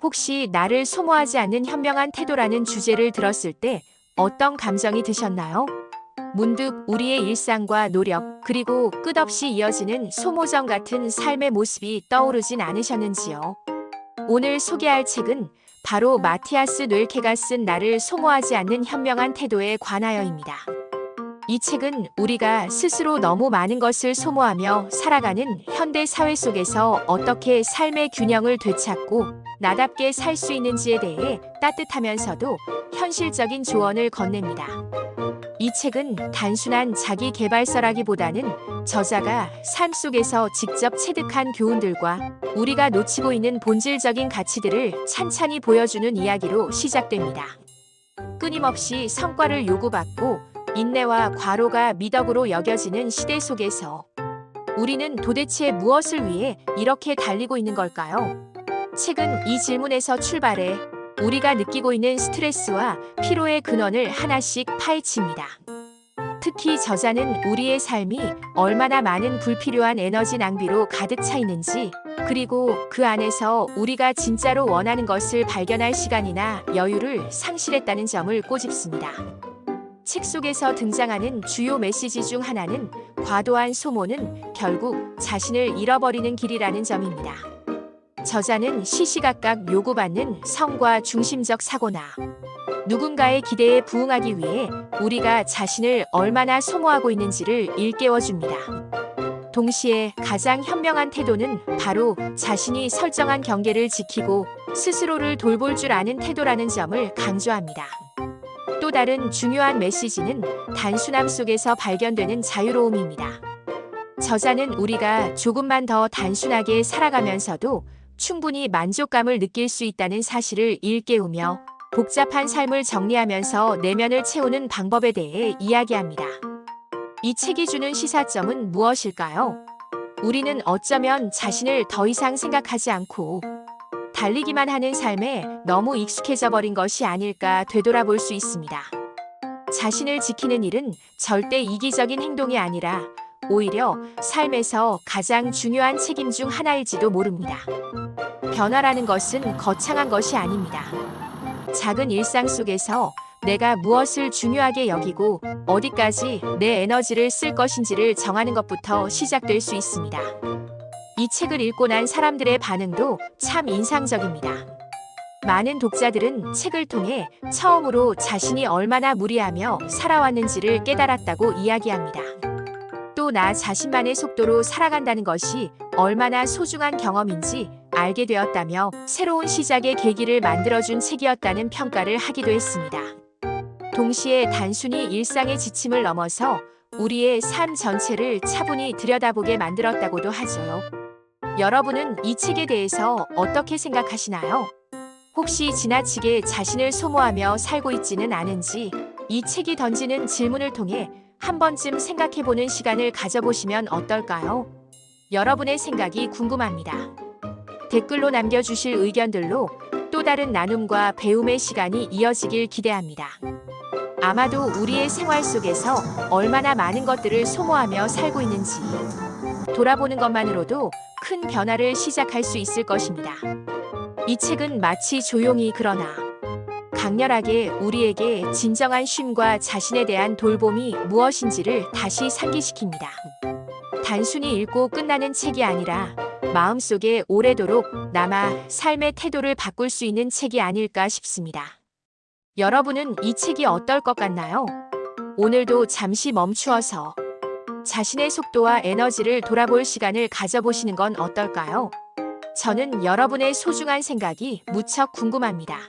혹시 나를 소모하지 않는 현명한 태도라는 주제를 들었을 때 어떤 감정이 드셨나요? 문득 우리의 일상과 노력, 그리고 끝없이 이어지는 소모전 같은 삶의 모습이 떠오르진 않으셨는지요? 오늘 소개할 책은 바로 마티아스 됴케가 쓴 나를 소모하지 않는 현명한 태도에 관하여입니다. 이 책은 우리가 스스로 너무 많은 것을 소모하며 살아가는 현대 사회 속에서 어떻게 삶의 균형을 되찾고 나답게 살 수 있는지에 대해 따뜻하면서도 현실적인 조언을 건넵니다. 이 책은 단순한 자기 계발서라기보다는 저자가 삶 속에서 직접 체득한 교훈들과 우리가 놓치고 있는 본질적인 가치들을 찬찬히 보여주는 이야기로 시작됩니다. 끊임없이 성과를 요구받고 인내와 과로가 미덕으로 여겨지는 시대 속에서 우리는 도대체 무엇을 위해 이렇게 달리고 있는 걸까요? 책은 이 질문에서 출발해 우리가 느끼고 있는 스트레스와 피로의 근원을 하나씩 파헤칩니다. 특히 저자는 우리의 삶이 얼마나 많은 불필요한 에너지 낭비로 가득 차 있는지, 그리고 그 안에서 우리가 진짜로 원하는 것을 발견할 시간이나 여유를 상실했다는 점을 꼬집습니다. 책 속에서 등장하는 주요 메시지 중 하나는 과도한 소모는 결국 자신을 잃어버리는 길이라는 점입니다. 저자는 시시각각 요구받는 성과 중심적 사고나 누군가의 기대에 부응하기 위해 우리가 자신을 얼마나 소모하고 있는지를 일깨워줍니다. 동시에 가장 현명한 태도는 바로 자신이 설정한 경계를 지키고 스스로를 돌볼 줄 아는 태도라는 점을 강조합니다. 또 다른 중요한 메시지는 단순함 속에서 발견되는 자유로움입니다. 저자는 우리가 조금만 더 단순하게 살아가면서도 충분히 만족감을 느낄 수 있다는 사실을 일깨우며 복잡한 삶을 정리하면서 내면을 채우는 방법에 대해 이야기합니다. 이 책이 주는 시사점은 무엇일까요? 우리는 어쩌면 자신을 더 이상 생각하지 않고 달리기만 하는 삶에 너무 익숙해져 버린 것이 아닐까 되돌아볼 수 있습니다. 자신을 지키는 일은 절대 이기적인 행동이 아니라 오히려 삶에서 가장 중요한 책임 중 하나일지도 모릅니다. 변화라는 것은 거창한 것이 아닙니다. 작은 일상 속에서 내가 무엇을 중요하게 여기고 어디까지 내 에너지를 쓸 것인지를 정하는 것부터 시작될 수 있습니다. 이 책을 읽고 난 사람들의 반응도 참 인상적입니다. 많은 독자들은 책을 통해 처음으로 자신이 얼마나 무리하며 살아왔는지를 깨달았다고 이야기합니다. 또 나 자신만의 속도로 살아간다는 것이 얼마나 소중한 경험인지 알게 되었다며 새로운 시작의 계기를 만들어준 책이었다는 평가를 하기도 했습니다. 동시에 단순히 일상의 지침을 넘어서 우리의 삶 전체를 차분히 들여다보게 만들었다고도 하죠. 여러분은 이 책에 대해서 어떻게 생각하시나요? 혹시 지나치게 자신을 소모하며 살고 있지는 않은지 이 책이 던지는 질문을 통해 한 번쯤 생각해보는 시간을 가져보시면 어떨까요? 여러분의 생각이 궁금합니다. 댓글로 남겨주실 의견들로 또 다른 나눔과 배움의 시간이 이어지길 기대합니다. 아마도 우리의 생활 속에서 얼마나 많은 것들을 소모하며 살고 있는지 돌아보는 것만으로도 큰 변화를 시작할 수 있을 것입니다. 이 책은 마치 조용히 그러나 강렬하게 우리에게 진정한 쉼과 자신에 대한 돌봄이 무엇인지를 다시 상기시킵니다. 단순히 읽고 끝나는 책이 아니라 마음속에 오래도록 남아 삶의 태도를 바꿀 수 있는 책이 아닐까 싶습니다. 여러분은 이 책이 어떨 것 같나요? 오늘도 잠시 멈추어서 자신의 속도와 에너지를 돌아볼 시간을 가져보시는 건 어떨까요? 저는 여러분의 소중한 생각이 무척 궁금합니다.